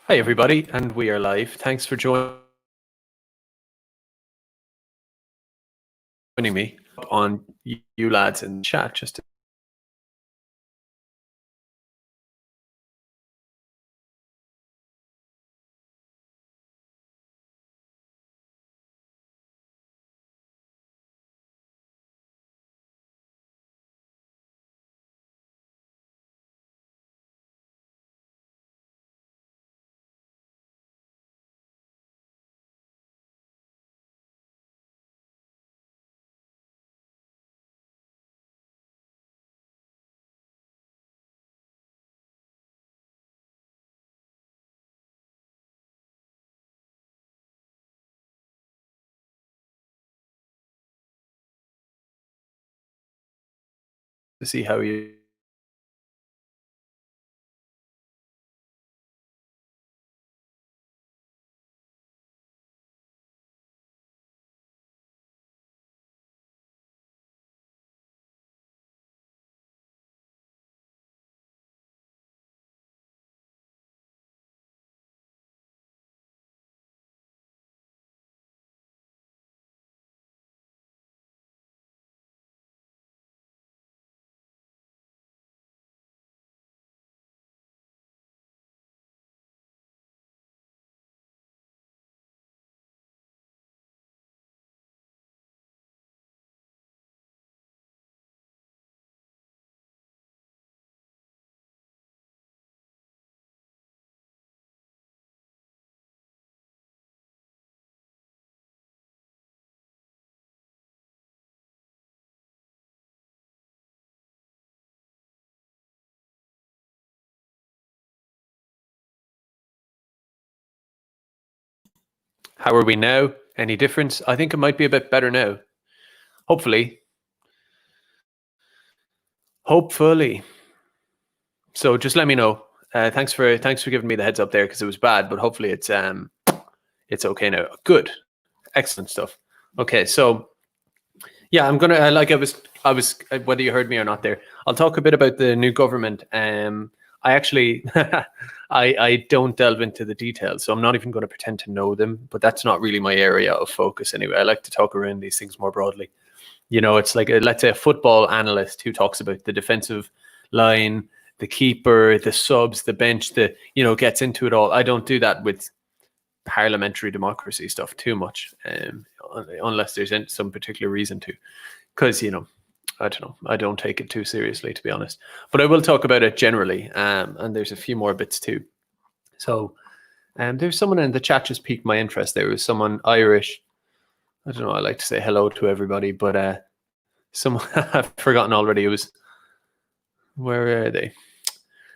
Hi, everybody, and we are live. Thanks for joining me on you lads in chat. Just to see how you. How are we now? Any difference? I think it might be a bit better now. Hopefully. So just let me know. Thanks for giving me the heads up there because it was bad, but hopefully it's okay now. Good, excellent stuff. Okay, so yeah, I'm gonna like I was whether you heard me or not there. I'll talk a bit about the new government. I actually I don't delve into the details, so I'm not even going to pretend to know them. But that's not really my area of focus anyway. I like to talk around these things more broadly. You know, it's like let's say a football analyst who talks about the defensive line, the keeper, the subs, the bench, gets into it all. I don't do that with parliamentary democracy stuff too much, unless there's some particular reason to, because I don't know, I don't take it too seriously, to be honest, but I will talk about it generally, and there's a few more bits too. So there's someone in the chat just piqued my interest. There was someone Irish. I don't know, I like to say hello to everybody, but someone I've forgotten already. It was, where are they?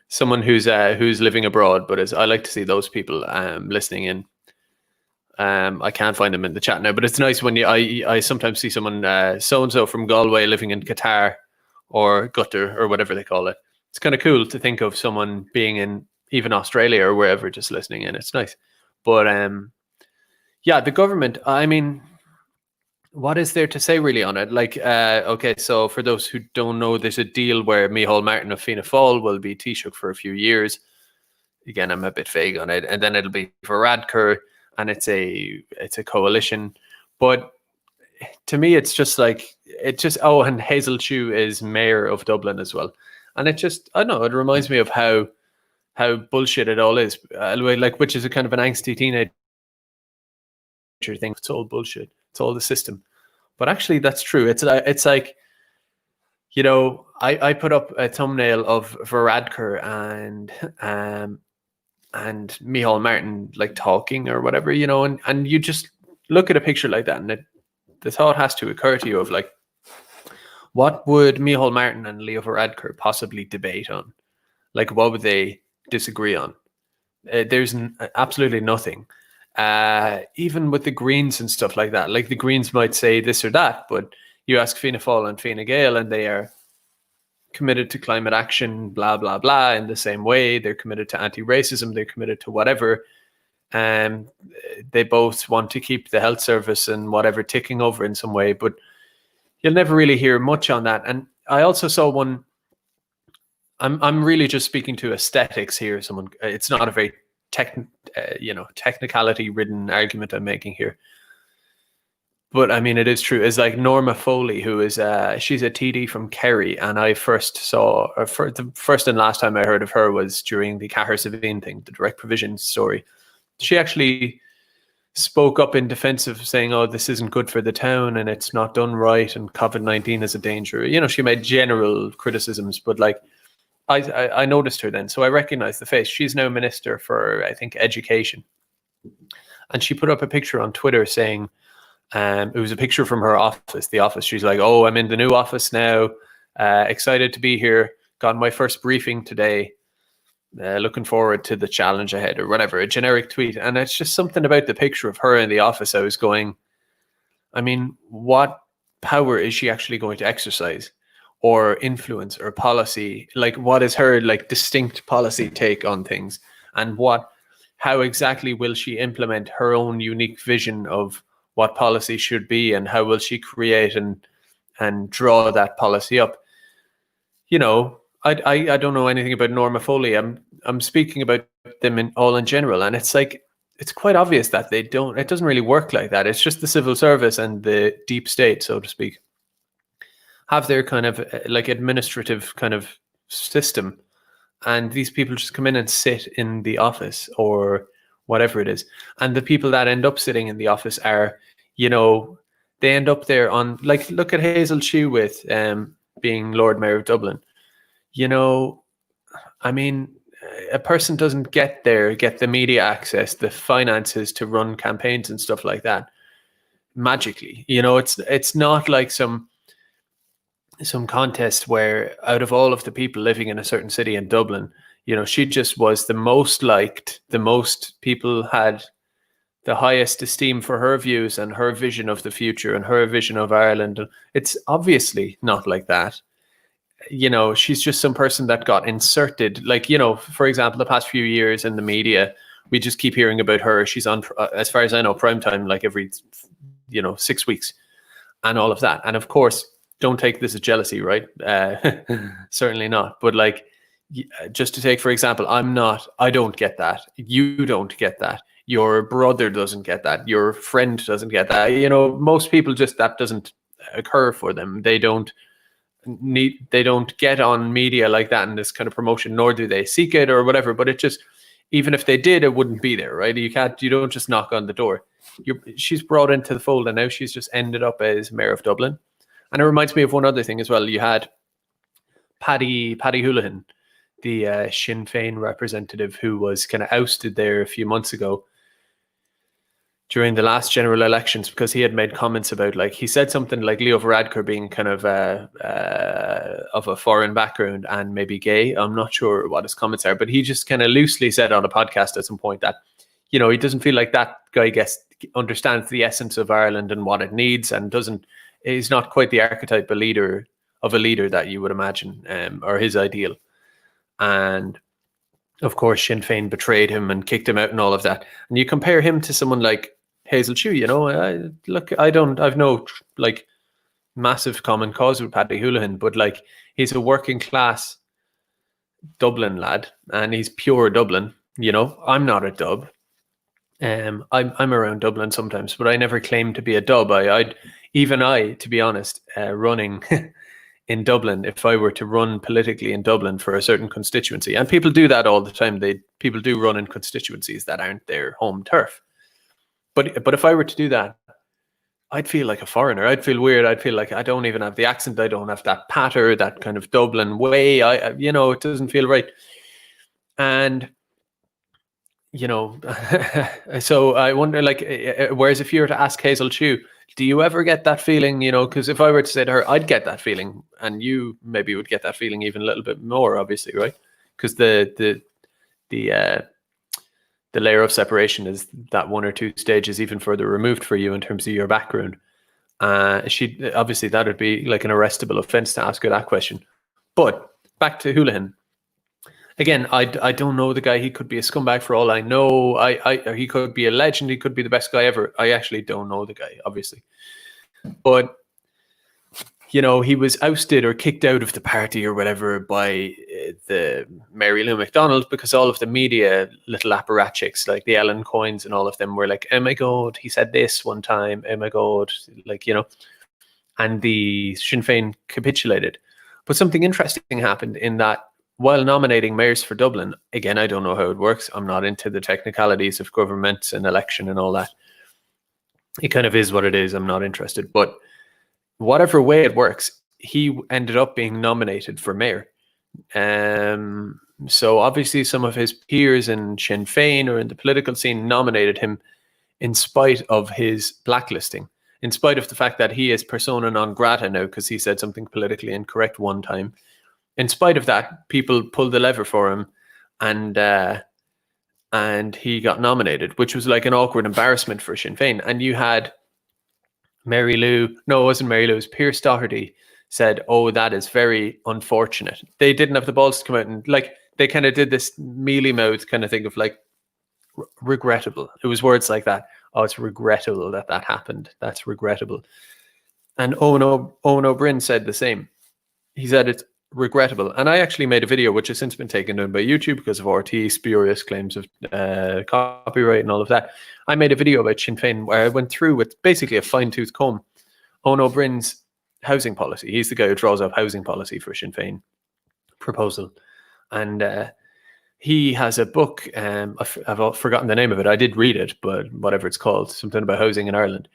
Someone who's living abroad, but I like to see those people listening in. I can't find them in the chat now, but it's nice when I sometimes see someone so-and-so from Galway living in Qatar or Qatar or whatever they call it. It's kind of cool to think of someone being in even Australia or wherever just listening in. It's nice. But yeah, the government, I mean, what is there to say really on it? Like, okay, so for those who don't know, there's a deal where Micheál Martin of Fianna Fáil will be Taoiseach for a few years. Again, I'm a bit vague on it. And then it'll be Varadkar, and it's a coalition. But to me, it's just like, and Hazel Chu is mayor of Dublin as well. And it just, I don't know, it reminds me of how bullshit it all is. Like, which is a kind of an angsty teenager thing. It's all bullshit. It's all the system. But actually, that's true. It's like, I put up a thumbnail of Varadkar and Micheál Martin like talking or whatever, and you just look at a picture like that, and the thought has to occur to you of like, what would Micheál Martin and Leo Varadkar possibly debate on? Like, what would they disagree on? There's absolutely nothing. Even with the Greens and stuff like that, like the Greens might say this or that, but you ask Fianna Fáil and Fine Gael, and they are committed to climate action, blah, blah, blah, in the same way. They're committed to anti-racism. They're committed to whatever. They both want to keep the health service and whatever ticking over in some way, but you'll never really hear much on that. And I also saw one, I'm really just speaking to aesthetics here. It's not a very technicality ridden argument I'm making here. But I mean, it is true. It's like Norma Foley, who is she's a TD from Kerry, and I first saw for the first and last time I heard of her was during the Cahir Savine thing, the direct provision story. She actually spoke up in defense of saying, "Oh, this isn't good for the town, and it's not done right, and COVID-19 is a danger." She made general criticisms, but like I noticed her then, so I recognized the face. She's now Minister for, I think, Education, and she put up a picture on Twitter saying. It was a picture from her office, the office. She's like, "Oh, I'm in the new office now. Excited to be here. Got my first briefing today. Looking forward to the challenge ahead," or whatever, a generic tweet. And it's just something about the picture of her in the office. I was going, I mean, what power is she actually going to exercise or influence or policy? Like, what is her like distinct policy take on things? And how exactly will she implement her own unique vision of what policy should be, and how will she create and draw that policy up? I don't know anything about Norma Foley. I'm speaking about them in general, and it's like it's quite obvious that they don't. It doesn't really work like that. It's just the civil service and the deep state, so to speak, have their kind of like administrative kind of system, and these people just come in and sit in the office or whatever it is. And the people that end up sitting in the office are, they end up there on, like, look at Hazel Chew with being Lord Mayor of Dublin. I mean, a person doesn't get the media access, the finances to run campaigns and stuff like that magically. It's not like some contest where out of all of the people living in a certain city in Dublin, she just was the most liked, the most people had the highest esteem for her views and her vision of the future and her vision of Ireland. It's obviously not like that. She's just some person that got inserted. Like, for example, the past few years in the media, we just keep hearing about her. She's on, as far as I know, primetime, like every, 6 weeks and all of that. And of course, don't take this as jealousy, right? Certainly not. But like, just to take, for example, I don't get that. You don't get that. Your brother doesn't get that. Your friend doesn't get that. Most people that doesn't occur for them. They don't get on media like that in this kind of promotion, nor do they seek it or whatever. But it just, even if they did, it wouldn't be there, right? You don't just knock on the door. She's brought into the fold, and now she's just ended up as Mayor of Dublin. And it reminds me of one other thing as well. You had Paddy Houlihan, the Sinn Féin representative, who was kind of ousted there a few months ago during the last general elections because he had made comments about, like, he said something like Leo Varadkar being kind of a foreign background and maybe gay. I'm not sure what his comments are, but he just kind of loosely said on a podcast at some point that, he doesn't feel like that guy understands the essence of Ireland and what it needs, and he's not quite the archetype of a leader that you would imagine, or his ideal. And of course, Sinn Féin betrayed him and kicked him out and all of that. And you compare him to someone like Hazel Chew, I've no like massive common cause with Paddy Houlihan, but like, he's a working class Dublin lad, and he's pure Dublin. I'm not a dub. I'm around Dublin sometimes, but I never claimed to be a dub. To be honest, running in Dublin, if I were to run politically in Dublin for a certain constituency, and people do that all the time, people do run in constituencies that aren't their home turf. But if I were to do that, I'd feel like a foreigner. I'd feel weird. I'd feel like I don't even have the accent. I don't have that patter, that kind of Dublin way. It doesn't feel right. And so I wonder, like, whereas if you were to ask Hazel Chew, do you ever get that feeling? Because if I were to say to her, I'd get that feeling, and you maybe would get that feeling even a little bit more, obviously, right? Because the layer of separation is that one or two stages even further removed for you in terms of your background. Obviously that would be like an arrestable offense to ask her that question. But back to Houlihan. Again, I don't know the guy. He could be a scumbag for all I know. He could be a legend. He could be the best guy ever. I actually don't know the guy, obviously. But he was ousted or kicked out of the party or whatever by the Mary Lou McDonald, because all of the media little apparatchiks like the Ellen Coins and all of them were like, oh my God, he said this one time, oh my God, and the Sinn Féin capitulated. But something interesting happened in that while nominating mayors for Dublin, again, I don't know how it works. I'm not into the technicalities of government and election and all that. It kind of is what it is. I'm not interested. But whatever way it works, he ended up being nominated for mayor. So obviously some of his peers in Sinn Féin or in the political scene nominated him in spite of his blacklisting, in spite of the fact that he is persona non grata now because he said something politically incorrect one time. In spite of that, people pulled the lever for him, and he got nominated, which was like an awkward embarrassment for Sinn Féin. And you had Mary Lou, no, it wasn't Mary Lou, it was Pierce Doherty said, oh, that is very unfortunate. They didn't have the balls to come out and they kind of did this mealy mouth kind of thing of like, regrettable. It was words like that. Oh, it's regrettable that happened. That's regrettable. And Owen O'Brien said the same. He said it's regrettable. And I actually made a video which has since been taken down by YouTube because of RT spurious claims of copyright and all of that. I made a video about Sinn Féin where I went through with basically a fine-tooth comb Owen O'Brien's housing policy. He's the guy who draws up housing policy for Sinn Féin proposal. And he has a book, I've forgotten the name of it. I did read it, but whatever it's called, something about housing in Ireland.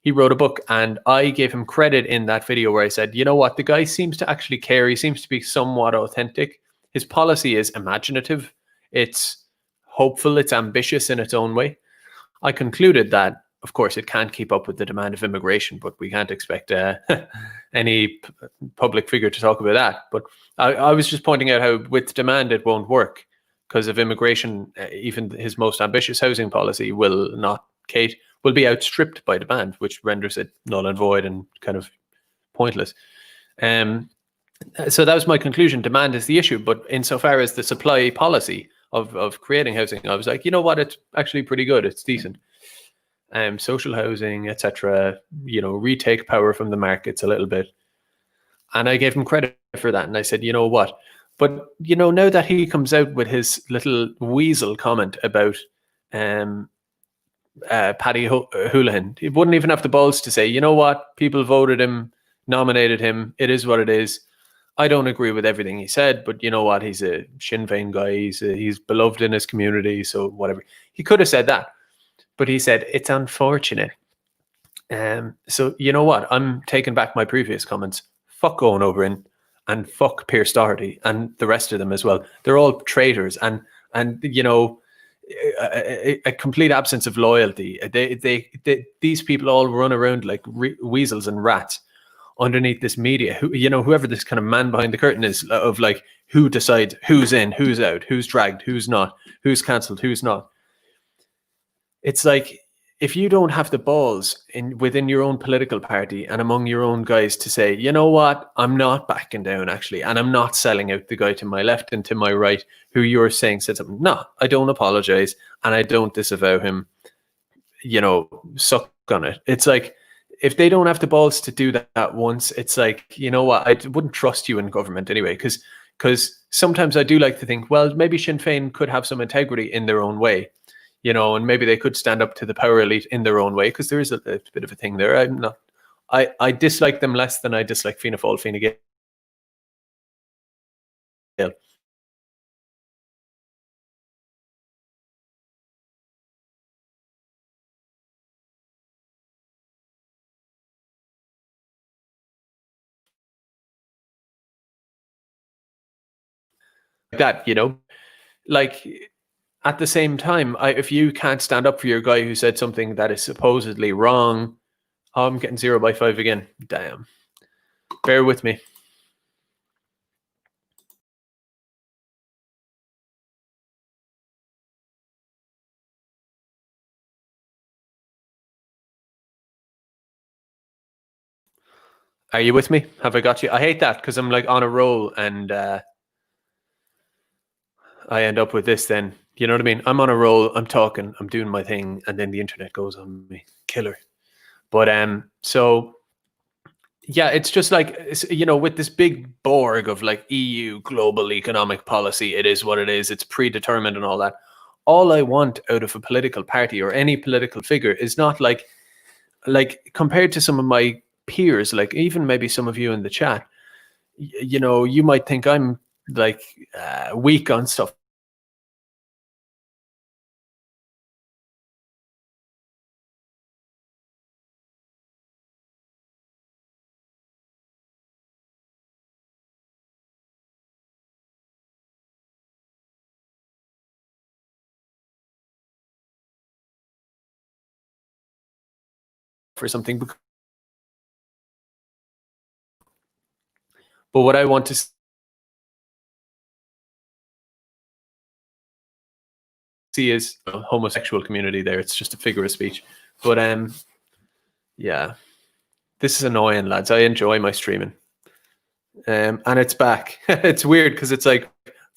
He wrote a book, and I gave him credit in that video where I said, you know what, the guy seems to actually care. He seems to be somewhat authentic. His policy is imaginative. It's hopeful. It's ambitious in its own way. I concluded that, of course, it can't keep up with the demand of immigration, but we can't expect any public figure to talk about that. But I was just pointing out how with demand, it won't work. Because of immigration, even his most ambitious housing policy will be outstripped by demand, which renders it null and void and kind of pointless. So that was my conclusion. Demand is the issue, but insofar as the supply policy of creating housing, I was like, you know what, it's actually pretty good. It's decent. Social housing, etc. Retake power from the markets a little bit, and I gave him credit for that. And I said, you know what. But, now that he comes out with his little weasel comment about Paddy Houlihan, he wouldn't even have the balls to say, you know what, people voted him, nominated him, it is what it is. I don't agree with everything he said, but you know what, he's a Sinn Féin guy, he's beloved in his community, so whatever. He could have said that, but he said, it's unfortunate. So you know what, I'm taking back my previous comments. Fuck Owen O'Brien. And fuck Pierce Doherty and the rest of them as well. They're all traitors and a complete absence of loyalty. These people all run around like weasels and rats underneath this media. Whoever this kind of man behind the curtain is of like who decides who's in, who's out, who's dragged, who's not, who's cancelled, who's not. It's like if you don't have the balls within your own political party and among your own guys to say, you know what, I'm not backing down actually, and I'm not selling out the guy to my left and to my right who you're saying said something. No, I don't apologize and I don't disavow him. Suck on it. It's like if they don't have the balls to do that once, it's like, you know what, I wouldn't trust you in government anyway, because sometimes I do like to think, well, maybe Sinn Féin could have some integrity in their own way. And maybe they could stand up to the power elite in their own way, because there is a bit of a thing there. I dislike them less than I dislike Fianna Fáil, Fine Gael. That, like at the same time, if you can't stand up for your guy who said something that is supposedly wrong, I'm getting 0 by 5 again. Damn. Bear with me. Are you with me? Have I got you? I hate that because I'm like on a roll and I end up with this then. You know what I mean? I'm on a roll, I'm talking, I'm doing my thing, and then the internet goes on me. Killer. But so yeah, it's just like, with this big Borg of like EU global economic policy, it is what it is. It's predetermined and all that. All I want out of a political party or any political figure is not like compared to some of my peers, like even maybe some of you in the chat, you might think I'm like weak on stuff for something. But what I want to see is a homosexual community there. It's just a figure of speech. But yeah, this is annoying, lads. I enjoy my streaming. And it's back. It's weird because it's like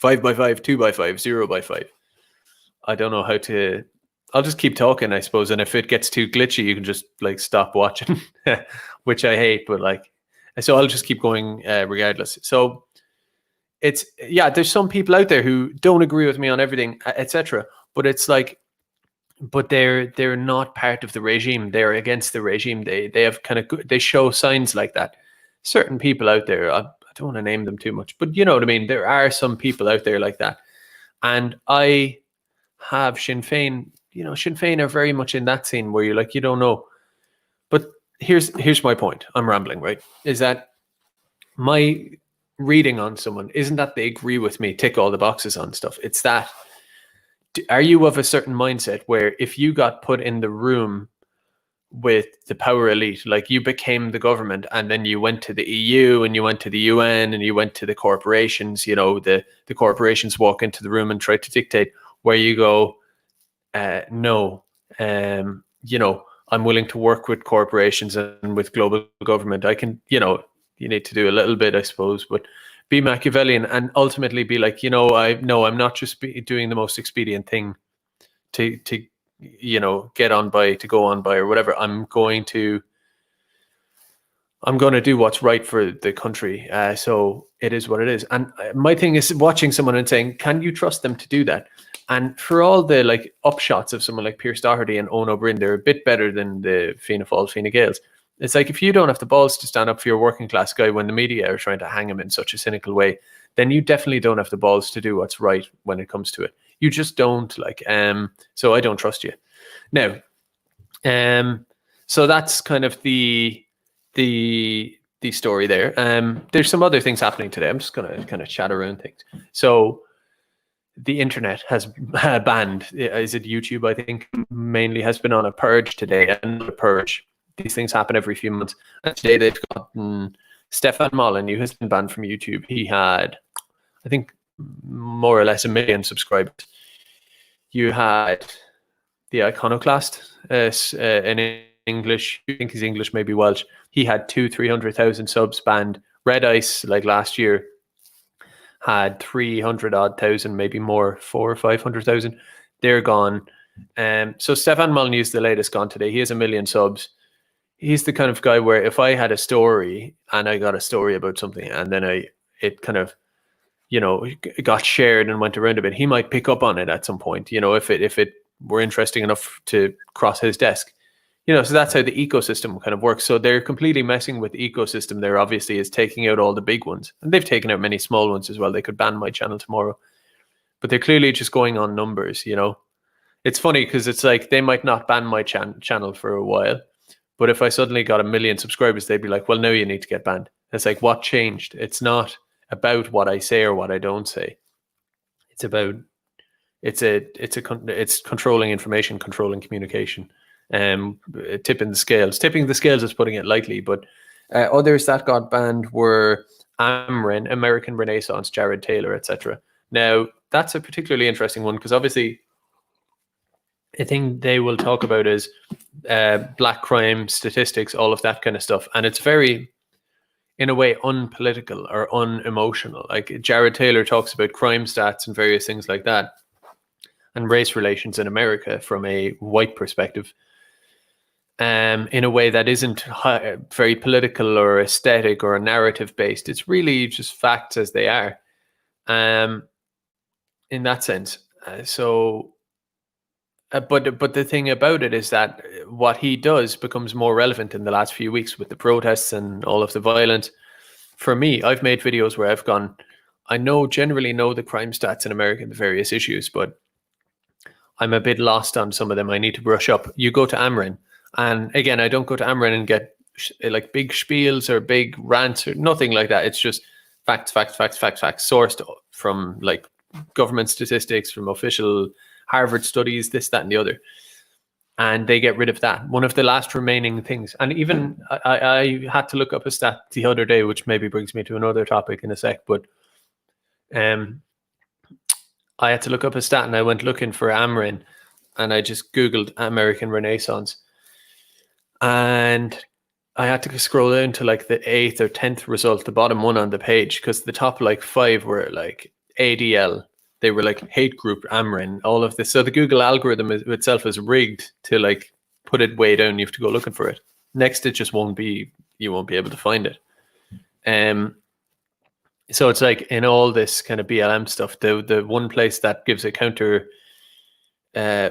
5x5, 2x5, 0x5. I don't know how to. I'll just keep talking, I suppose. And if it gets too glitchy, you can just like stop watching, which I hate. But like, so I'll just keep going regardless. So it's there's some people out there who don't agree with me on everything, etc. But it's like, but they're not part of the regime. They're against the regime. They have kind of they show signs like that. Certain people out there, I don't want to name them too much, but you know what I mean. There are some people out there like that, and I have Sinn Féin. Sinn Féin are very much in that scene where you're like, you don't know. But here's my point. I'm rambling, right? Is that my reading on someone isn't that they agree with me, tick all the boxes on stuff. It's that, are you of a certain mindset where if you got put in the room with the power elite, like you became the government and then you went to the EU and you went to the UN and you went to the corporations, the corporations walk into the room and try to dictate, where you go, no, I'm willing to work with corporations and with global government. I can, you need to do a little bit, I suppose, but be Machiavellian and ultimately be like, I'm not just doing the most expedient thing to get on by, to go on by or whatever. I'm going to do what's right for the country. So it is what it is. And my thing is watching someone and saying, can you trust them to do that? And for all the like upshots of someone like Pierce Doherty and Owen O'Brien, they're a bit better than the Fianna Fáil, Fine Gaels. It's like, if you don't have the balls to stand up for your working class guy when the media are trying to hang him in such a cynical way, then you definitely don't have the balls to do what's right when it comes to it. You just don't, like, so I don't trust you. Now, so that's kind of the story there. There's some other things happening today. I'm just going to kind of chat around things. So the internet has banned, is it YouTube, I think, mainly has been on a purge today. And a purge, these things happen every few months. And today they've gotten Stefan Molyneux, has been banned from YouTube. He had, I think, more or less 1 million subscribers. You had the Iconoclast in English, I think he's English, maybe Welsh. He had 300,000 subs banned. Red Ice, like last year, had 300 odd thousand, maybe more, 400 or 500,000. They're gone. So Stefan Molyneux is the latest gone today. He has 1 million subs. He's the kind of guy where if I had a story and I got a story about something and then it kind of, it got shared and went around a bit, he might pick up on it at some point, if it were interesting enough to cross his desk. So that's how the ecosystem kind of works. So they're completely messing with the ecosystem there, obviously, is taking out all the big ones. And they've taken out many small ones as well. They could ban my channel tomorrow. But they're clearly just going on numbers, It's funny because it's like they might not ban my channel for a while. But if I suddenly got 1 million subscribers, they'd be like, well, now you need to get banned. It's like, what changed? It's not about what I say or what I don't say. It's about, it's controlling information, controlling communication. Tipping the scales is putting it lightly, but others that got banned were Amrin, American Renaissance, Jared Taylor, etc. Now that's a particularly interesting one because obviously a thing they will talk about is black crime statistics, all of that kind of stuff, and it's very, in a way, unpolitical or unemotional. Like Jared Taylor talks about crime stats and various things like that, and race relations in America from a white perspective. in a way that isn't very political or aesthetic or narrative based. It's really just facts as they are, in that sense. But the thing about it is that what he does becomes more relevant in the last few weeks with the protests and all of the violence. For me, I've made videos where I've gone, I generally know the crime stats in America and the various issues, but I'm a bit lost on some of them. I need to brush up. You go to Amrin, and again, I don't go to Amrin and get like big spiels or big rants or nothing like that. It's just facts, sourced from like government statistics, from official Harvard studies, this, that, and the other. And they get rid of that. One of the last remaining things. And even I had to look up a stat the other day, which maybe brings me to another topic in a sec, but I had to look up a stat and I went looking for Amrin and I just Googled American Renaissance. And I had to scroll down to like the 8th or 10th result, the bottom one on the page, because the top like 5 were like ADL. They were like hate group Amrin, all of this. So the Google algorithm itself is rigged to like put it way down. You have to go looking for it. Next, it just you won't be able to find it. So it's like in all this kind of BLM stuff, the one place that gives a counter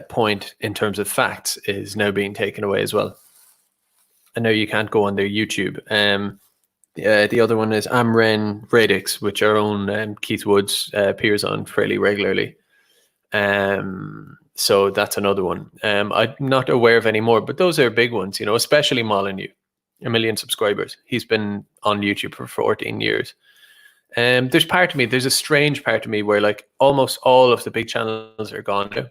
point in terms of facts is now being taken away as well. And now you can't go on their YouTube. The other one is Amren Radix, which our own Keith Woods appears on fairly regularly. So that's another one. I'm not aware of any more, but those are big ones, especially Molyneux, 1 million subscribers. He's been on YouTube for 14 years. There's a strange part of me where like almost all of the big channels are gone now.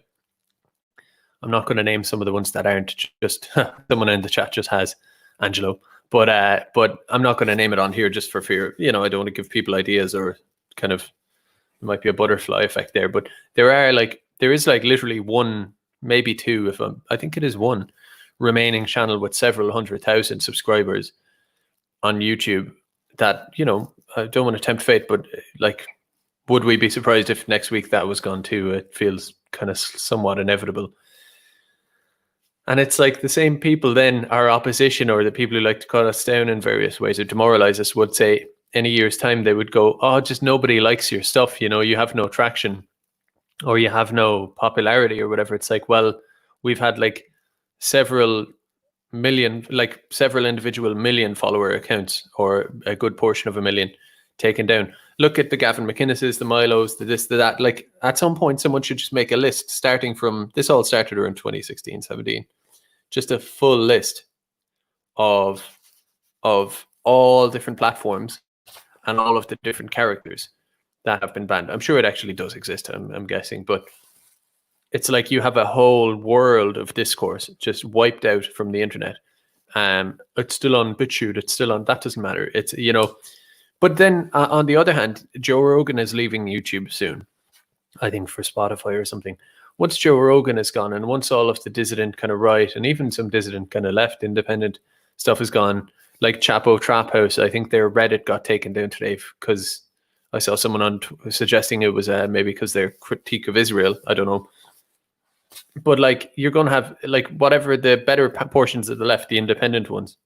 I'm not going to name some of the ones that aren't, just someone in the chat just has, Angelo. But I'm not going to name it on here just for fear. I don't want to give people ideas or kind of, there might be a butterfly effect there. But there is like literally one, maybe two, I think it is one remaining channel with several 100,000 subscribers on YouTube that, I don't want to tempt fate, but like, would we be surprised if next week that was gone too? It feels kind of somewhat inevitable. And it's like the same people then, our opposition or the people who like to cut us down in various ways or demoralize us would say in a year's time, they would go, oh, just nobody likes your stuff. You have no traction or you have no popularity or whatever. It's like, well, we've had like several individual million follower accounts or a good portion of 1 million taken down. Look at the Gavin McInnes's, the Milos, the this, the that. Like at some point, someone should just make a list starting from, this all started around 2016, 17. Just a full list of all different platforms and all of the different characters that have been banned. I'm sure it actually does exist, I'm guessing, but it's like you have a whole world of discourse just wiped out from the internet. It's still on BitChute, it's still on, that doesn't matter. It's, but then on the other hand, Joe Rogan is leaving YouTube soon, I think for Spotify or something. Once Joe Rogan is gone and once all of the dissident kind of right and even some dissident kind of left independent stuff is gone, like Chapo Trap House, I think their Reddit got taken down today because I saw someone suggesting it was maybe because their critique of Israel. I don't know. But like you're going to have like whatever the better portions of the left, the independent ones.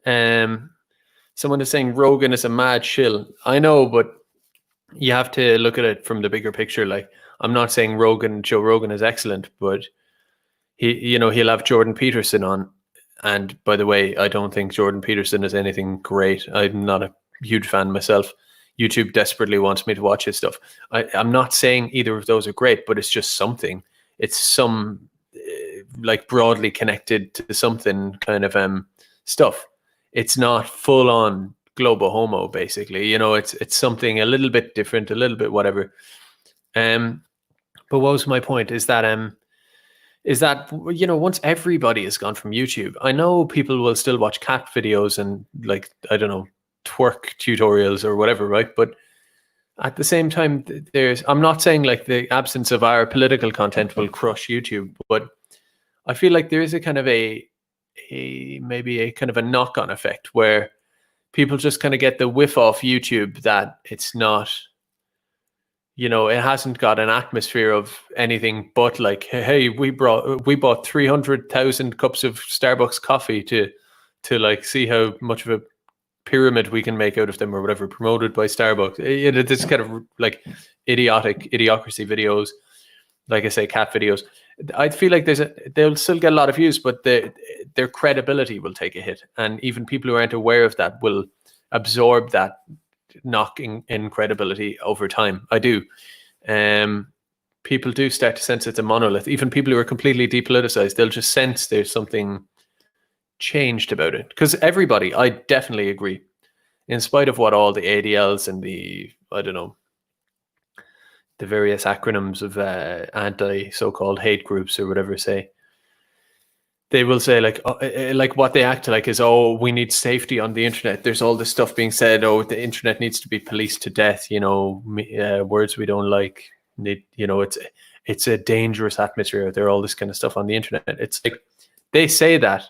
Someone is saying Rogan is a mad shill. I know, but you have to look at it from the bigger picture. Like I'm not saying Joe Rogan is excellent, but he'll have Jordan Peterson on. And by the way, I don't think Jordan Peterson is anything great. I'm not a huge fan myself. YouTube desperately wants me to watch his stuff. I'm not saying either of those are great, but it's just something. It's some like broadly connected to something kind of stuff. It's not full on globo homo, basically. It's something a little bit different, a little bit whatever. But what was my point is that once everybody has gone from YouTube, I know people will still watch cat videos and like, I don't know, twerk tutorials or whatever, right? But at the same time, I'm not saying like the absence of our political content will crush YouTube, but I feel like there is a kind of maybe a kind of a knock-on effect where people just kind of get the whiff off YouTube that it's not, it hasn't got an atmosphere of anything but like, hey, we bought 300,000 cups of Starbucks coffee to like see how much of a pyramid we can make out of them or whatever, promoted by Starbucks. This kind of like idiocracy videos, like I say, cat videos. I feel like they'll still get a lot of views, but their credibility will take a hit, and even people who aren't aware of that will absorb that knocking in credibility over time. I do. People do start to sense it's a monolith. Even people who are completely depoliticized, they'll just sense there's something changed about it. Because everybody, I definitely agree, in spite of what all the ADLs and the, I don't know, the various acronyms of anti so-called hate groups or whatever say, they will say like what they act like is, oh, we need safety on the internet. There's all this stuff being said, oh, the internet needs to be policed to death, words we don't like, it's a dangerous atmosphere. There all this kind of stuff on the internet. It's like they say that,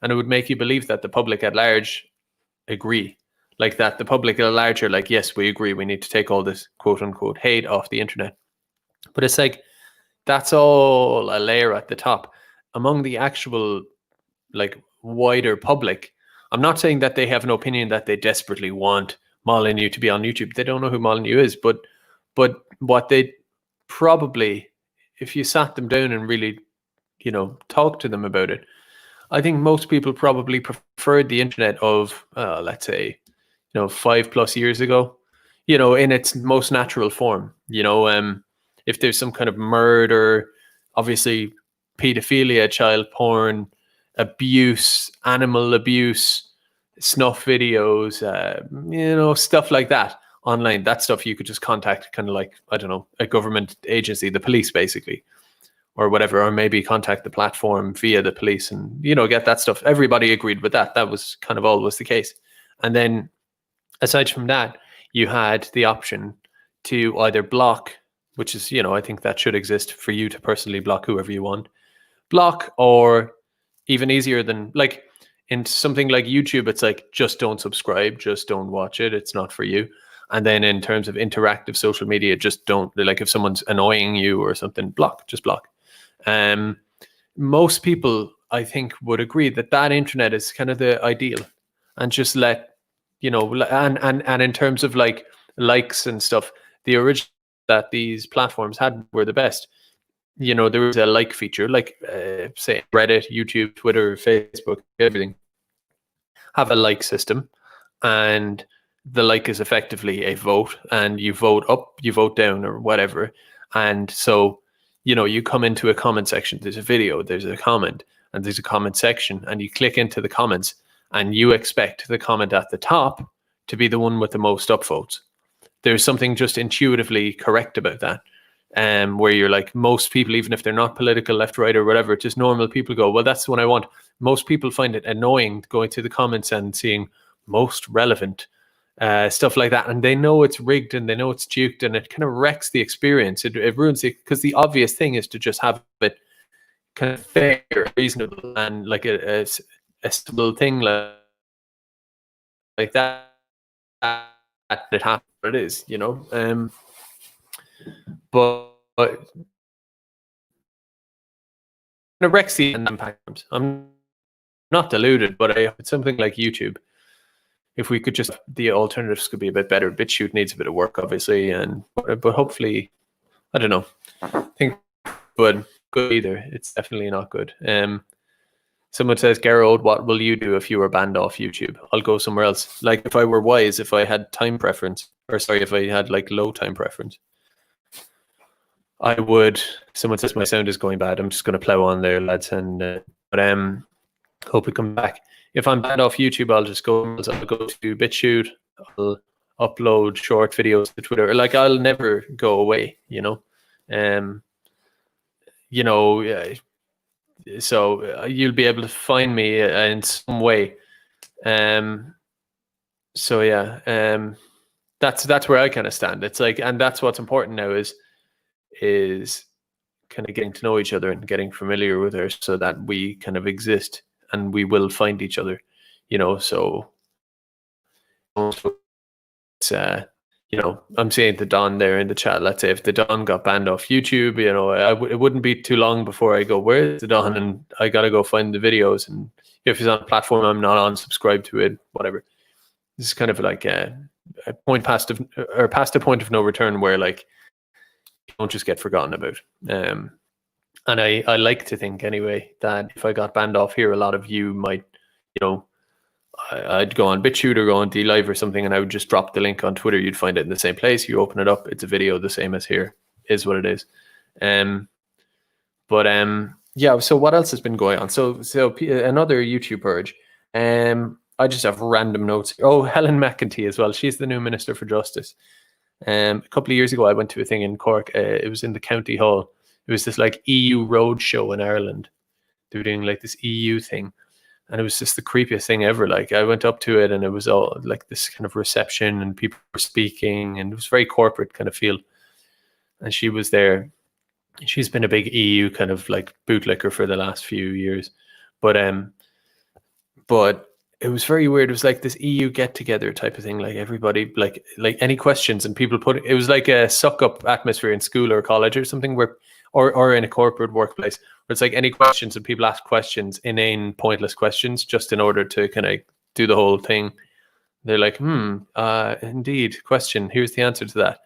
and it would make you believe that the public at large agree, like that the public at large are like, yes, we agree, we need to take all this quote unquote hate off the internet. But it's like, that's all a layer at the top. Among the actual like wider public, I'm not saying that they have an opinion that they desperately want Molyneux to be on YouTube. They don't know who Molyneux is, but what they probably, if you sat them down and really, talk to them about it, I think most people probably preferred the internet of, let's say, 5+ years ago, in its most natural form. If there's some kind of murder, obviously pedophilia, child porn, abuse, animal abuse, snuff videos, stuff like that online. That stuff you could just contact kind of like, I don't know, a government agency, the police basically, or whatever, or maybe contact the platform via the police and, get that stuff. Everybody agreed with that. That was kind of always the case. And then aside from that, you had the option to either block, which is, I think that should exist for you to personally block whoever you want, block, or even easier than like in something like YouTube, it's like, just don't subscribe, just don't watch it, it's not for you. And then in terms of interactive social media, just don't, like if someone's annoying you or something, just block. Most people, I think, would agree that internet is kind of the ideal, and just let, and in terms of like likes and stuff, the original that these platforms had were the best. There was a like feature, like say Reddit, YouTube, Twitter, Facebook, everything have a like system, and the like is effectively a vote, and you vote up, you vote down, or whatever. And so, you come into a comment section, there's a video, there's a comment, and there's a comment section, and you click into the comments, and you expect the comment at the top to be the one with the most upvotes. There's something just intuitively correct about that. Where you're like, most people, even if they're not political, left, right, or whatever, just normal people go, well, that's the one I want. Most people find it annoying going to the comments and seeing most relevant stuff like that, and they know it's rigged and they know it's duped, and it kind of wrecks the experience. It ruins it, because the obvious thing is to just have it kind of fair, reasonable, and like a stable thing like that. It happens, it is, but it wrecks the impact. I'm not deluded, but it's something like YouTube. If we could just, the alternatives could be a bit better. BitChute needs a bit of work, obviously, but hopefully, I don't know. I think good either. It's definitely not good. Someone says, Gerald, what will you do if you were banned off YouTube? I'll go somewhere else. Like if I were wise, if I had time preference, if I had like low time preference, I would. Someone says my sound is going bad. I'm just going to plow on there, lads, and hope we come back. If I'm banned off YouTube, I'll just go. I'll go to BitChute. I'll upload short videos to Twitter. Like I'll never go away. So you'll be able to find me in some way. So yeah, that's where I kind of stand. It's like, and that's what's important now is kind of getting to know each other and getting familiar with her, so that we kind of exist and we will find each other. So it's I'm seeing the Don there in the chat. Let's say if the Don got banned off YouTube, it wouldn't be too long before I go, where's the Don? And I got to go find the videos. And if it's on a platform I'm not on, subscribe to it, whatever. This is kind of like a point past a point of no return where like you don't just get forgotten about. And I like to think anyway that if I got banned off here, a lot of you might, I'd go on BitChute or go on DLive or something, and I would just drop the link on Twitter. You'd find it in the same place. You open it up, it's a video the same as here, is what it is. Yeah. So what else has been going on? So another YouTube purge. I just have random notes. Oh, Helen McEntee as well. She's the new Minister for Justice. A couple of years ago, I went to a thing in Cork. It was in the county hall. It was this like EU road show in Ireland. They were doing like this EU thing. And it was just the creepiest thing ever. Like I went up to it and it was all like this kind of reception and people were speaking and it was very corporate kind of feel. And she was there. She's been a big EU kind of like bootlicker for the last few years. But it was very weird. It was like this EU get together type of thing. Like everybody, like any questions and people it was like a suck up atmosphere in school or college or something where, or in a corporate workplace. It's like any questions and people ask questions, inane, pointless questions, just in order to kind of do the whole thing. They're like, indeed, question. Here's the answer to that.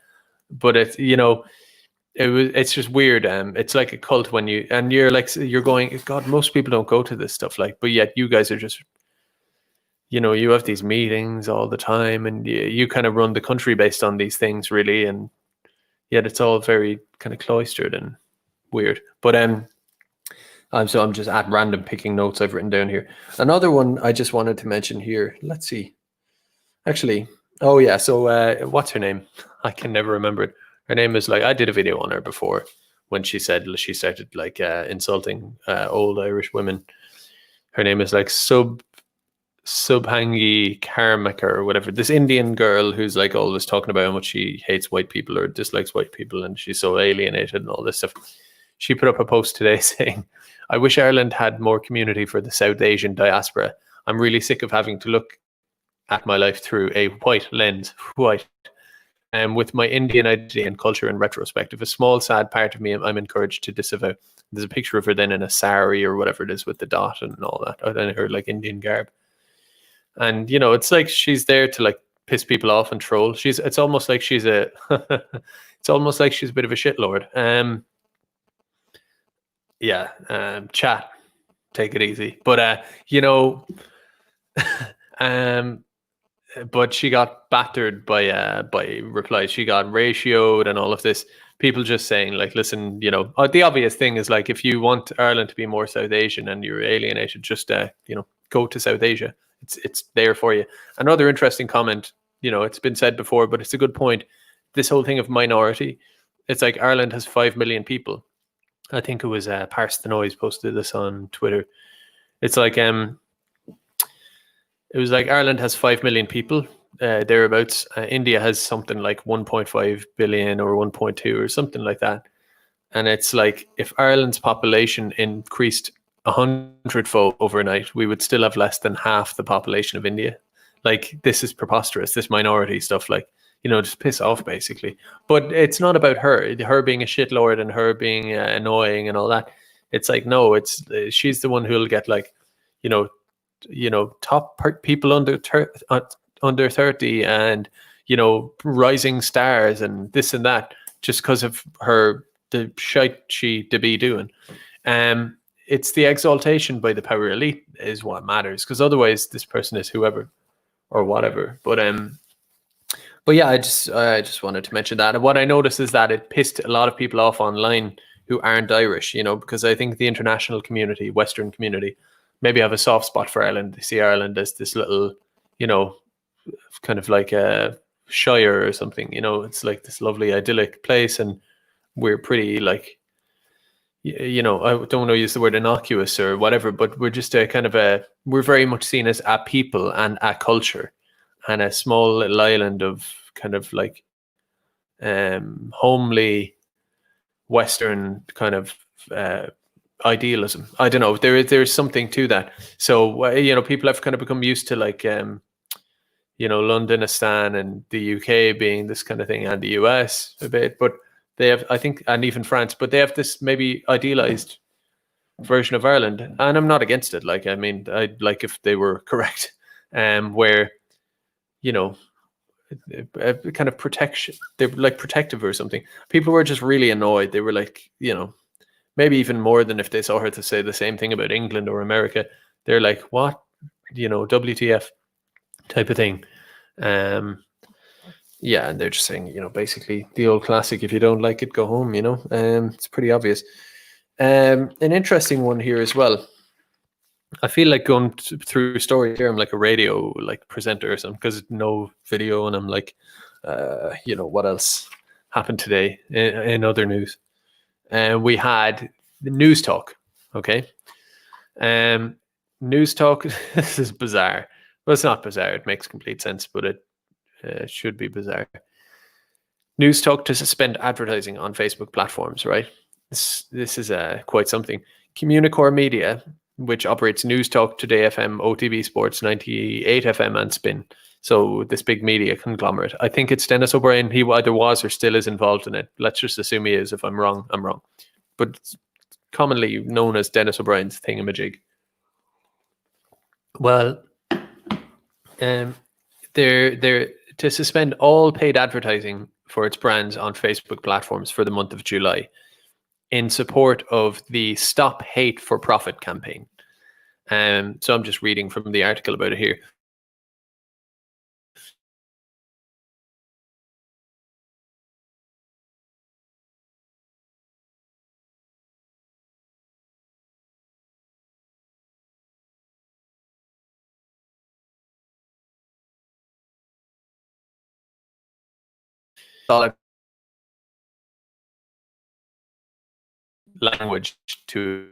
But it's it's just weird. It's like a cult when you're going, God, most people don't go to this stuff, but yet you guys are just, you have these meetings all the time, and you kind of run the country based on these things, really, and yet it's all very kind of cloistered and weird. But so I'm just at random picking notes I've written down here. Another one I just wanted to mention here. Let's see. Actually, oh yeah. So what's her name? I can never remember it. Her name is I did a video on her before when she said she started insulting old Irish women. Her name is Subhangi Karmakar or whatever. This Indian girl who's always talking about how much she hates white people or dislikes white people and she's so alienated and all this stuff. She put up a post today saying, I wish Ireland had more community for the South Asian diaspora. I'm really sick of having to look at my life through a white lens. White. With my Indian identity and culture in retrospective, a small, sad part of me I'm encouraged to disavow. There's a picture of her then in a sari or whatever it is with the dot and all that, and her Indian garb. And, it's like she's there to piss people off and troll. It's almost like she's it's almost like she's a bit of a shitlord. Chat, take it easy. But but she got battered by replies. She got ratioed and all of this. People just saying listen, the obvious thing is if you want Ireland to be more South Asian and you're alienated, just go to South Asia. It's there for you. Another interesting comment. It's been said before, but it's a good point. This whole thing of minority. It's like Ireland has 5 million people. I think it was Parse the Noise posted this on Twitter. It's it was Ireland has 5 million people, thereabouts. India has something like 1.5 billion or 1.2 or something like that. And it's if Ireland's population increased 100-fold overnight, we would still have less than half the population of India. This is preposterous, this minority stuff, just piss off basically. But it's not about her being a shitlord and her being annoying and all that. It's no, she's the one who'll get top people under 30 and rising stars and this and that just because of the shite she to be doing. It's the exaltation by the power elite is what matters, because otherwise this person is whoever or whatever. But yeah, I just wanted to mention that. And what I noticed is that it pissed a lot of people off online who aren't Irish, because I think the international community, Western community, maybe have a soft spot for Ireland. They see Ireland as this little, kind of like a shire or something. It's like this lovely idyllic place, and we're pretty I don't want to use the word innocuous or whatever, but we're just we're very much seen as a people and a culture and a small little island of kind of homely Western kind of idealism. I don't know. There's something to that. So people have kind of become used to Londonistan and the UK being this kind of thing, and the US a bit, but they have, I think, and even France, but they have this maybe idealized version of Ireland, and I'm not against it. Like, I mean, I'd like if they were correct, where, a kind of protection, they were like protective or something. People were just really annoyed. They were like, maybe even more than if they saw her to say the same thing about England or America. They're like, what, WTF type of thing. Yeah, and they're just saying, basically the old classic, if you don't like it, go home, it's pretty obvious. An interesting one here as well. I feel like going through stories here, I'm like a radio presenter or something, because no video, and I'm like, what else happened today in other news? We had the News Talk. Okay. News Talk. This is bizarre. Well, it's not bizarre. It makes complete sense, but it should be bizarre. News Talk to suspend advertising on Facebook platforms. Right. This is quite something. Communicore Media, which operates News Talk, Today FM, OTB Sports, 98 FM, and Spin. So this big media conglomerate. I think it's Dennis O'Brien. He either was or still is involved in it. Let's just assume he is. If I'm wrong, I'm wrong. But it's commonly known as Dennis O'Brien's thingamajig. Well, they're to suspend all paid advertising for its brands on Facebook platforms for the month of July, in support of the Stop Hate for Profit campaign. So I'm just reading from the article about it here. Solid language to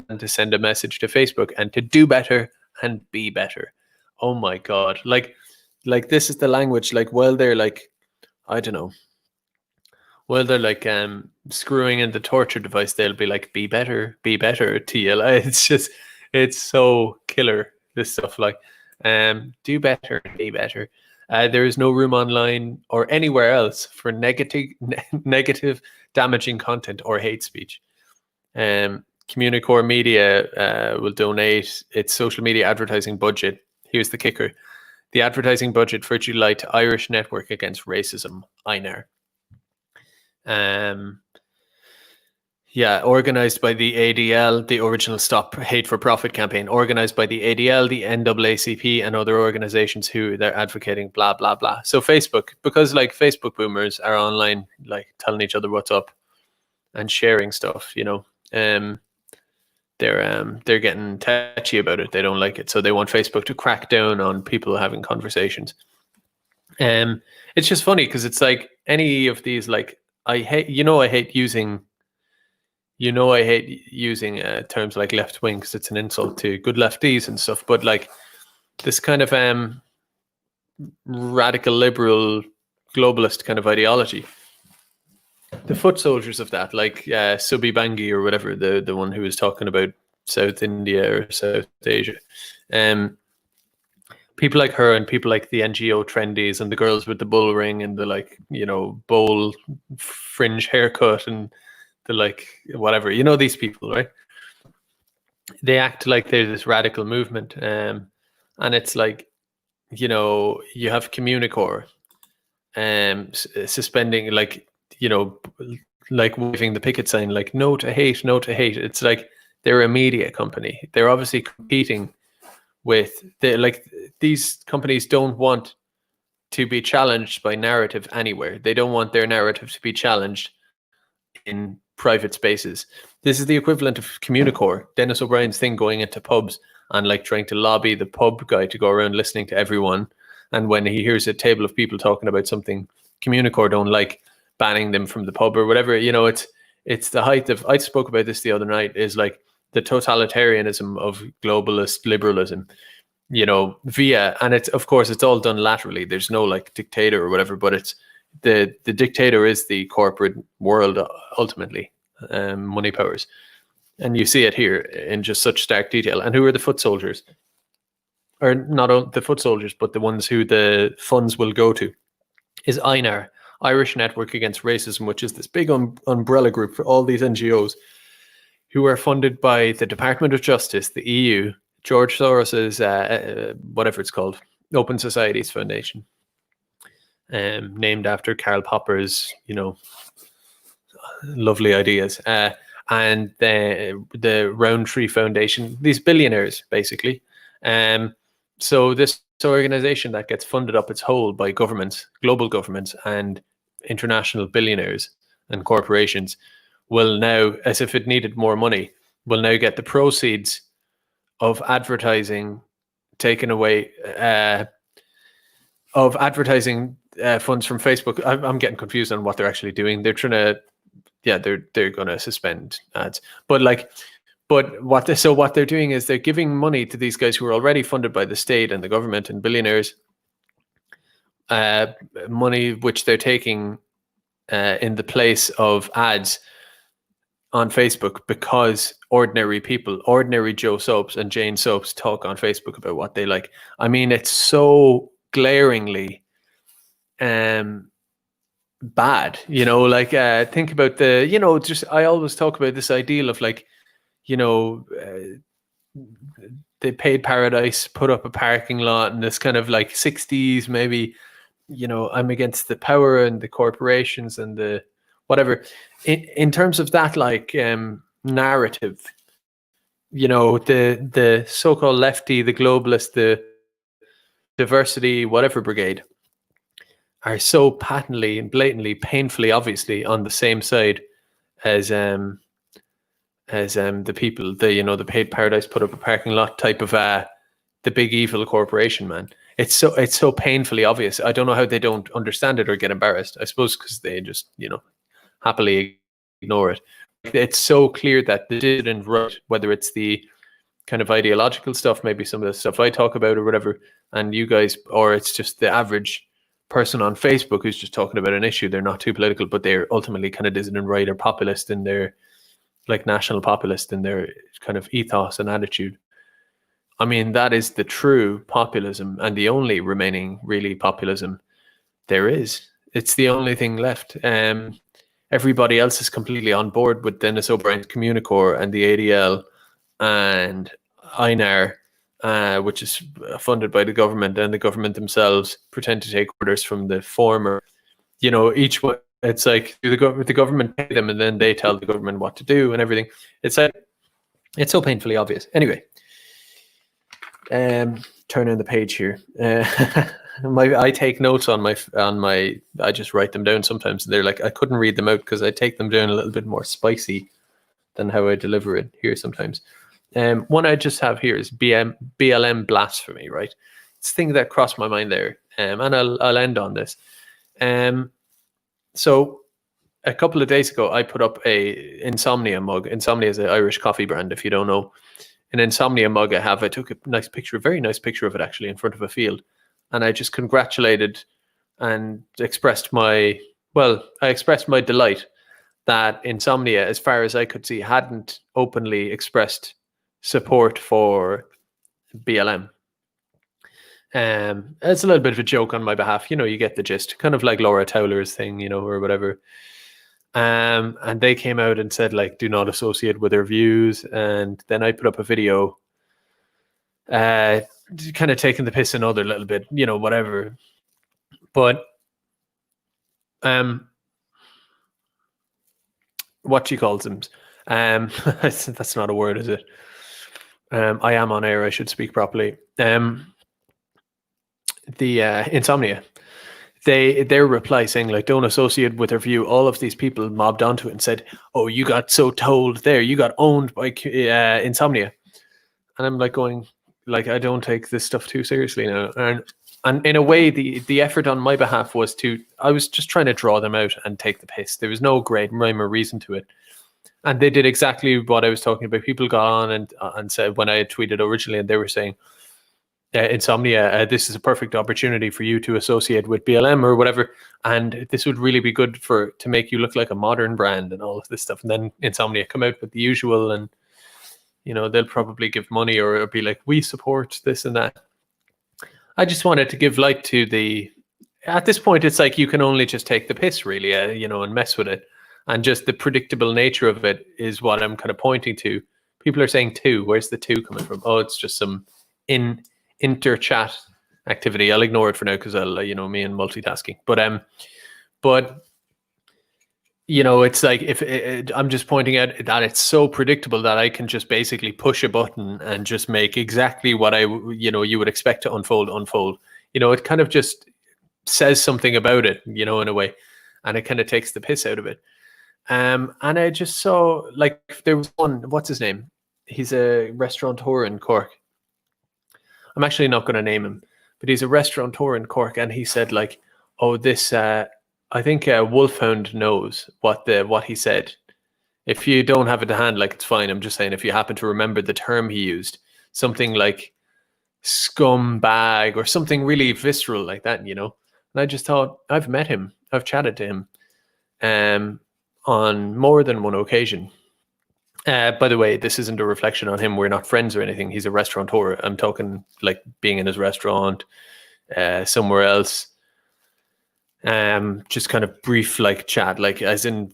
and to send a message to Facebook and to do better and be better. Oh my God. Like this is the language, while they're I don't know, while they're screwing in the torture device, they'll be like, be better to you. It's so killer, this stuff. Do better and be better. There is no room online or anywhere else for negative, damaging content or hate speech. Communicore Media will donate its social media advertising budget. Here's the kicker. The advertising budget for July to Irish Network Against Racism, INAR. Organized by the ADL, the original Stop Hate for Profit campaign, organized by the ADL, the NAACP, and other organizations who they're advocating, blah, blah, blah. So Facebook, because Facebook boomers are online, telling each other what's up and sharing stuff, they're getting touchy about it. They don't like it. So they want Facebook to crack down on people having conversations. It's just funny because it's like any of these, I hate using terms like left wing because it's an insult to good lefties and stuff. But this kind of radical liberal globalist kind of ideology, the foot soldiers of that, Subhi Bangi or whatever, the one who was talking about South India or South Asia, people like her and people like the NGO trendies and the girls with the bull ring and the bowl fringe haircut and the whatever, these people, right? They act like they're this radical movement, and it's you have Communicore suspending, waving the picket sign, no to hate, no to hate. It's they're a media company. They're obviously competing with these companies don't want to be challenged by narrative anywhere. They don't want their narrative to be challenged in private spaces. This is the equivalent of Communicore, Dennis O'Brien's thing, going into pubs and trying to lobby the pub guy to go around listening to everyone. And when he hears a table of people talking about something Communicore don't like, banning them from the pub or whatever, it's the height of, I spoke about this the other night, is the totalitarianism of globalist liberalism, via, and it's, of course, it's all done laterally. There's no dictator or whatever, but it's the dictator is the corporate world ultimately, money powers. And you see it here in just such stark detail. And who are the foot soldiers? Or not the foot soldiers, but the ones who the funds will go to, is INAR, Irish Network Against Racism, which is this big umbrella group for all these NGOs who are funded by the Department of Justice, the EU, George Soros's, whatever it's called, Open Societies Foundation, named after Karl Popper's, lovely ideas, and the Roundtree Foundation, these billionaires, basically. So this organization that gets funded up its whole by governments, global governments, and international billionaires and corporations will now, as if it needed more money, will now get the proceeds of advertising taken away, of advertising funds from Facebook. I'm getting confused on what they're actually doing. They're trying to, they're going to suspend ads, but what they're doing is they're giving money to these guys who are already funded by the state and the government and billionaires, money which they're taking in the place of ads on Facebook, because ordinary people, ordinary Joe Soaps and Jane Soaps, talk on Facebook about what they like. I mean, it's so glaringly bad, think about the, I always talk about this ideal of the paid paradise, put up a parking lot, and this kind of 60s, maybe, I'm against the power and the corporations and the whatever. In terms of that, narrative, the so-called lefty, the globalist, the diversity, whatever brigade, are so patently and blatantly, painfully, obviously on the same side as the people, the paid paradise, put up a parking lot type of the big evil corporation, man. It's so painfully obvious. I don't know how they don't understand it or get embarrassed. I suppose because they just happily ignore it. It's so clear that they didn't right, whether it's the kind of ideological stuff, maybe some of the stuff I talk about or whatever, and you guys, or it's just the average person on Facebook who's just talking about an issue. They're not too political, but they're ultimately kind of dissident right or populist in their, national populist in their kind of ethos and attitude. I mean, that is the true populism and the only remaining really populism there is. It's the only thing left. Everybody else is completely on board with Dennis O'Brien's Communicore and the ADL and INAR, which is funded by the government, and the government themselves pretend to take orders from the former. Each one, it's like the government pay them and then they tell the government what to do and everything. It's so painfully obvious. Anyway, turning the page here. I take notes on my. I just write them down sometimes. They're I couldn't read them out because I take them down a little bit more spicy than how I deliver it here sometimes. One I just have here is BLM blasphemy, right? It's a thing that crossed my mind there, and I'll end on this. So a couple of days ago, I put up a Insomnia mug. Insomnia is an Irish coffee brand, if you don't know. An Insomnia mug I took a nice picture, a very nice picture of it actually, in front of a field. And I just congratulated and expressed my delight that Insomnia, as far as I could see, hadn't openly expressed support for BLM. It's a little bit of a joke on my behalf. You get the gist, kind of like Laura Towler's thing, or whatever. And they came out and said, do not associate with their views. And then I put up a video kind of taking the piss another little bit, whatever. But what she calls them, that's not a word, is it? I am on air, I should speak properly. The Insomnia, their reply saying don't associate with their view, all of these people mobbed onto it and said, oh, you got so told there, you got owned by Insomnia. And I'm going, I don't take this stuff too seriously now. And in a way, the effort on my behalf was I was just trying to draw them out and take the piss. There was no great rhyme or reason to it. And they did exactly what I was talking about. People got on and said, when I had tweeted originally, and they were saying, Insomnia, this is a perfect opportunity for you to associate with BLM or whatever. And this would really be good to make you look like a modern brand and all of this stuff. And then Insomnia come out with the usual and they'll probably give money or be like, we support this and that. I just wanted to give light to at this point, it's like you can only just take the piss, really, and mess with it. And just the predictable nature of it is what I'm kind of pointing to. People are saying 2. Where's the 2 coming from? Oh, it's just some inter-chat activity. I'll ignore it for now because I'll, me and multitasking. But it's like if I'm just pointing out that it's so predictable that I can just basically push a button and just make exactly what you would expect to unfold. It kind of just says something about it, in a way, and it kind of takes the piss out of it. And I just saw, like, there was one, what's his name? He's a restaurateur in Cork. I'm actually not going to name him, but he's a restaurateur in Cork, and he said, like, oh, this, I think Wolfhound knows what he said. If you don't have it to hand, like, it's fine. I'm just saying, if you happen to remember the term he used, something like scumbag or something really visceral like that, And I just thought, I've met him. I've chatted to him on more than one occasion. By the way, this isn't a reflection on him. We're not friends or anything. He's a restaurateur. I'm talking like being in his restaurant, somewhere else. Just kind of brief, like, chat, like, as in,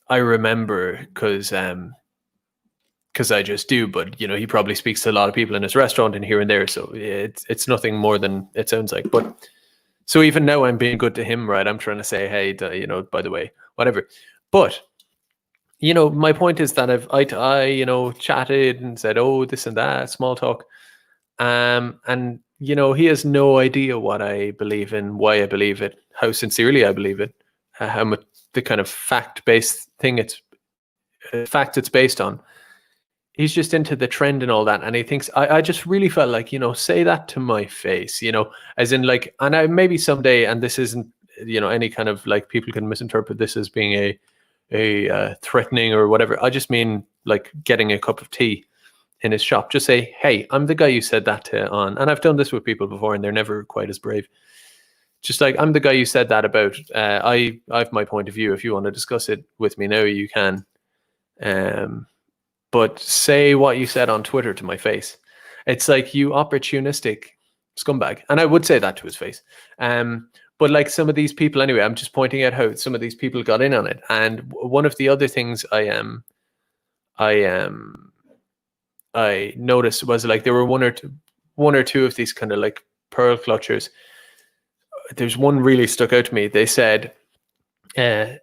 I remember because I just do, but he probably speaks to a lot of people in his restaurant and here and there, so it's nothing more than it sounds like. But so even now I'm being good to him, right? I'm trying to say, hey, by the way, whatever. But my point is that I chatted and said, oh, this and that, small talk, and he has no idea what I believe in, why I believe it, how sincerely I believe it, how much the kind of fact-based thing fact it's based on. He's just into the trend and all that, and he thinks I just really felt like, say that to my face, as in, like, and I maybe someday, and this isn't any kind of, like, people can misinterpret this as being a threatening or whatever. I just mean, like, getting a cup of tea in his shop, just say, hey, I'm the guy you said that to on, and I've done this with people before and they're never quite as brave. Just like, I'm the guy you said that about. I have my point of view. If you want to discuss it with me now, you can. But say what you said on Twitter to my face. It's like, you opportunistic scumbag. And I would say that to his face. But like some of these people, anyway, I'm just pointing out how some of these people got in on it. And one of the other things I noticed was, like, there were one or two of these kind of, like, pearl clutchers. There's one really stuck out to me. They said to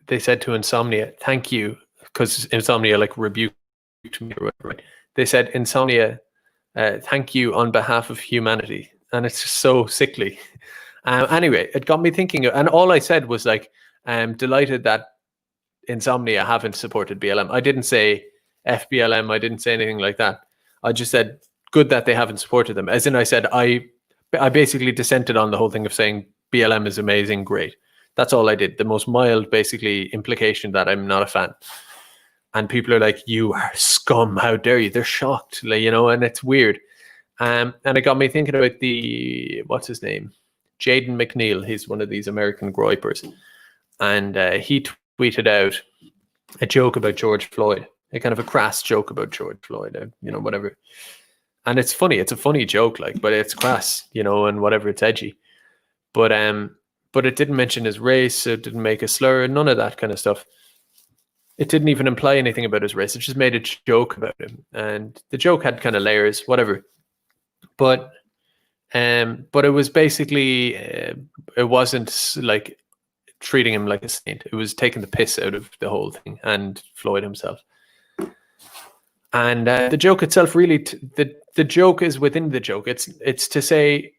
Insomnia, thank you, because Insomnia, like, rebuked me or whatever, right? They said, Insomnia, thank you on behalf of humanity. And it's just so sickly. Anyway, it got me thinking, and all I said was, like, I'm delighted that Insomnia haven't supported BLM. I didn't say FBLM. I didn't say anything like that. I just said, good that they haven't supported them. As in, I said, I basically dissented on the whole thing of saying BLM is amazing, great. That's all I did. The most mild, basically, implication that I'm not a fan. And people are like, you are scum, how dare you? They're shocked, like, and it's weird. And it got me thinking about what's his name? Jaden McNeil. He's one of these American groypers. And he tweeted out a joke about George Floyd, a kind of a crass joke about George Floyd, whatever. And it's funny. It's a funny joke, like, but it's crass, and whatever, it's edgy. But it didn't mention his race. It didn't make a slur, none of that kind of stuff. It didn't even imply anything about his race. It just made a joke about him. And the joke had kind of layers, whatever. But it was basically, it wasn't like treating him like a saint. It was taking the piss out of the whole thing and Floyd himself. And the joke itself, really, the joke is within the joke. It's to say,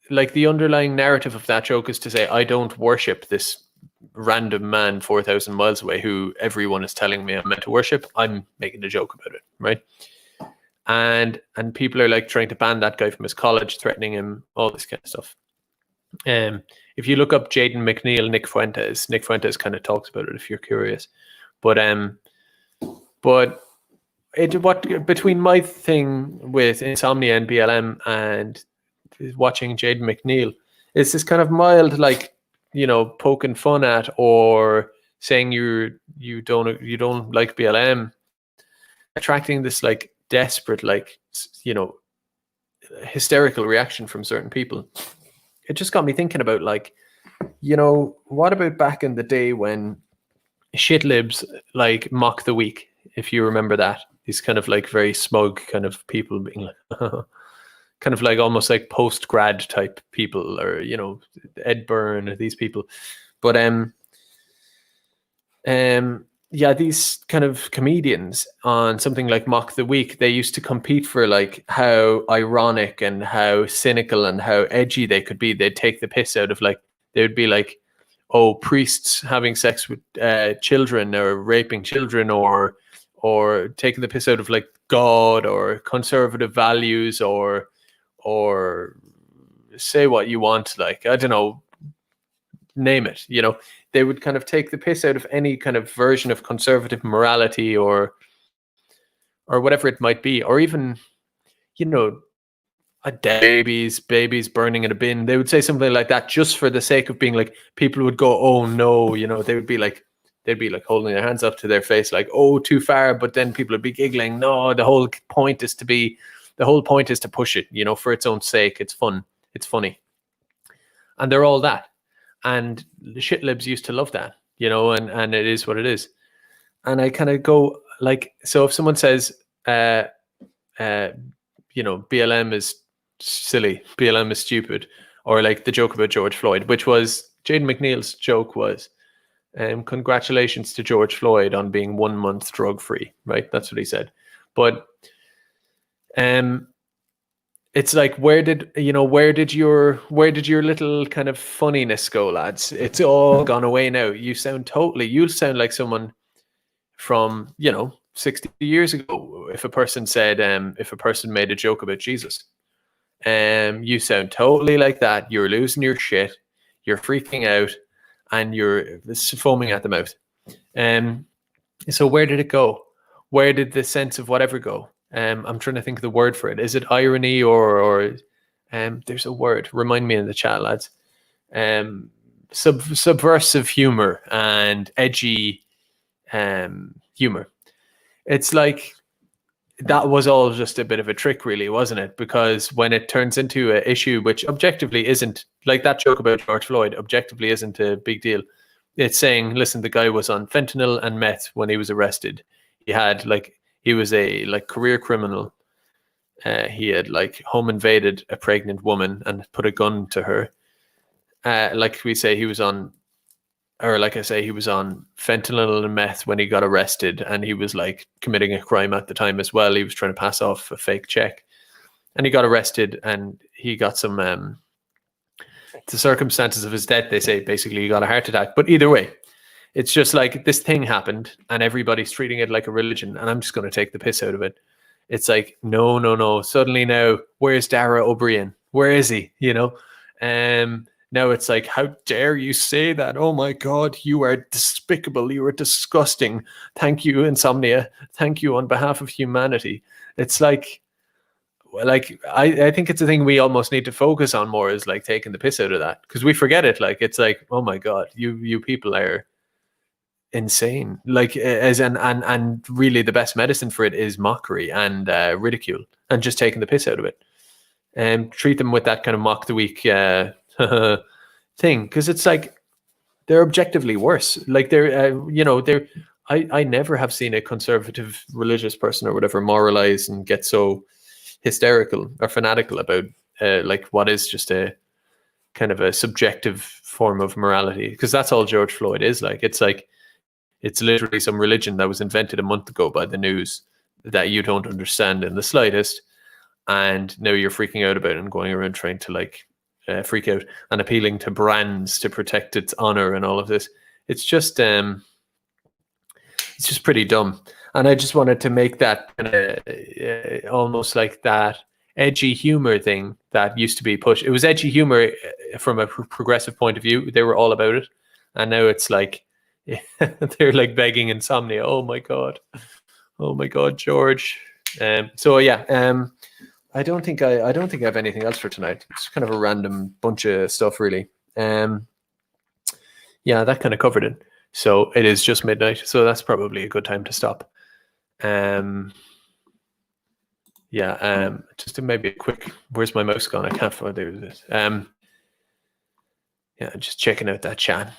like, the underlying narrative of that joke is to say, I don't worship this random man 4,000 miles away who everyone is telling me I'm meant to worship. I'm making a joke about it, right? And people are, like, trying to ban that guy from his college, threatening him, all this kind of stuff. If you look up Jaden McNeil, Nick Fuentes kind of talks about it if you're curious. But between my thing with Insomnia and BLM and watching Jaden McNeil, it's this kind of mild, like, poking fun at or saying you don't like BLM. attracting this like desperate, like, you know, hysterical reaction from certain people. It just got me thinking about, like, you know, what about back in the day when shit libs like mock the weak, if you remember that? These kind of like very smug kind of people being like, kind of like almost like post grad type people, or, you know, Ed Byrne, or these people. But yeah, these kind of comedians on something like Mock the Week, they used to compete for like how ironic and how cynical and how edgy they could be. They'd take the piss out of, like, they would be like, oh, priests having sex with children, or raping children, or taking the piss out of like God or conservative values, or say what you want, like, I don't know, name it, you know. They would kind of take the piss out of any kind of version of conservative morality, or whatever it might be, or even, you know, babies burning in a bin. They would say something like that just for the sake of being like, people would go, oh no, you know, they'd be like holding their hands up to their face like, oh, too far. But then people would be giggling, no, the whole point is to push it, you know, for its own sake. It's fun, it's funny, and they're all that. And the shit libs used to love that, you know, and it is what it is. And I kind of go like, so if someone says, you know, BLM is silly, BLM is stupid, or like the joke about George Floyd, which was Jaden McNeil's joke was, congratulations to George Floyd on being 1 month drug free, right? That's what he said. But it's like, where did your little kind of funniness go, lads? It's all gone away now. You'll sound like someone from, you know, 60 years ago. If a person made a joke about Jesus, you sound totally like that. You're losing your shit, you're freaking out, and you're foaming at the mouth. So where did it go? Where did the sense of whatever go? I'm trying to think of the word for it. Is it irony, or there's a word, remind me in the chat, lads. Subversive humor and edgy humor. It's like, that was all just a bit of a trick, really, wasn't it? Because when it turns into an issue which objectively isn't, like that joke about George Floyd, objectively isn't a big deal. It's saying, listen, the guy was on fentanyl and meth when he was arrested. He was a like career criminal. He had like home invaded a pregnant woman and put a gun to her. Like we say, he was on, or like I say, he was on fentanyl and meth when he got arrested, and he was like committing a crime at the time as well. He was trying to pass off a fake check, and he got arrested, and he got some, the circumstances of his death, they say basically he got a heart attack. But either way, it's just like, this thing happened and everybody's treating it like a religion, and I'm just going to take the piss out of it. It's like, no. Suddenly now, where's Dara O'Brien? Where is he? You know? Now it's like, how dare you say that? Oh my God, you are despicable. You are disgusting. Thank you, Insomnia. Thank you on behalf of humanity. It's like I think it's a thing we almost need to focus on more, is like taking the piss out of that, because we forget it. Like, it's like, oh my God, you people are insane. Like, and really the best medicine for it is mockery and ridicule, and just taking the piss out of it, and treat them with that kind of mock the week thing, because it's like, they're objectively worse. Like, I never have seen a conservative religious person or whatever moralize and get so hysterical or fanatical about like what is just a kind of a subjective form of morality, because that's all George Floyd is. Like, it's literally some religion that was invented a month ago by the news that you don't understand in the slightest, and now you're freaking out about it and going around trying to like freak out and appealing to brands to protect its honor and all of this. It's just pretty dumb. And I just wanted to make that kind of almost like that edgy humor thing that used to be pushed. It was edgy humor from a progressive point of view. They were all about it, and now it's like they're like begging Insomnia. Oh my God, George. So yeah. I don't think I have anything else for tonight. It's kind of a random bunch of stuff, really. Yeah, that kind of covered it. So it is just midnight, so that's probably a good time to stop. Yeah, just maybe a quick, where's my mouse gone? I can't find there it is. Yeah, just checking out that chat.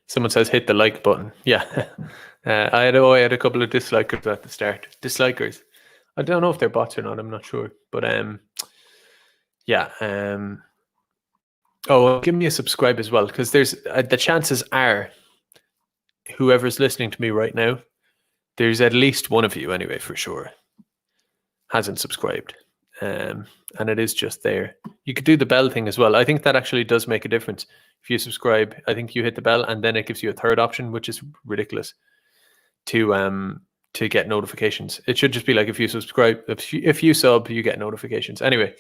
Someone says hit the like button. Yeah. I had a couple of dislikers at the start. Dislikers. I don't know if they're bots or not, I'm not sure. But yeah. Oh, give me a subscribe as well, because there's the chances are whoever's listening to me right now, there's at least one of you anyway for sure hasn't subscribed. And it is just there. You could do the bell thing as well. I think that actually does make a difference. If you subscribe, I think you hit the bell and then it gives you a third option, which is ridiculous, to get notifications. It should just be like if you subscribe, if you sub, you get notifications. Anyway,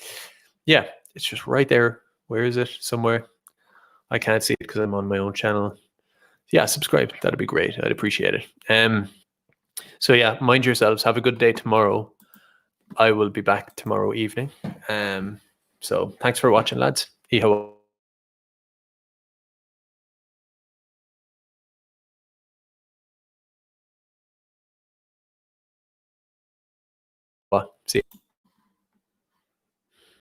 yeah, it's just right there. Where is it? Somewhere. I can't see it because I'm on my own channel. Yeah, subscribe. That'd be great. I'd appreciate it. So yeah, mind yourselves. Have a good day tomorrow. I will be back tomorrow evening. So thanks for watching, lads. Iho. See you.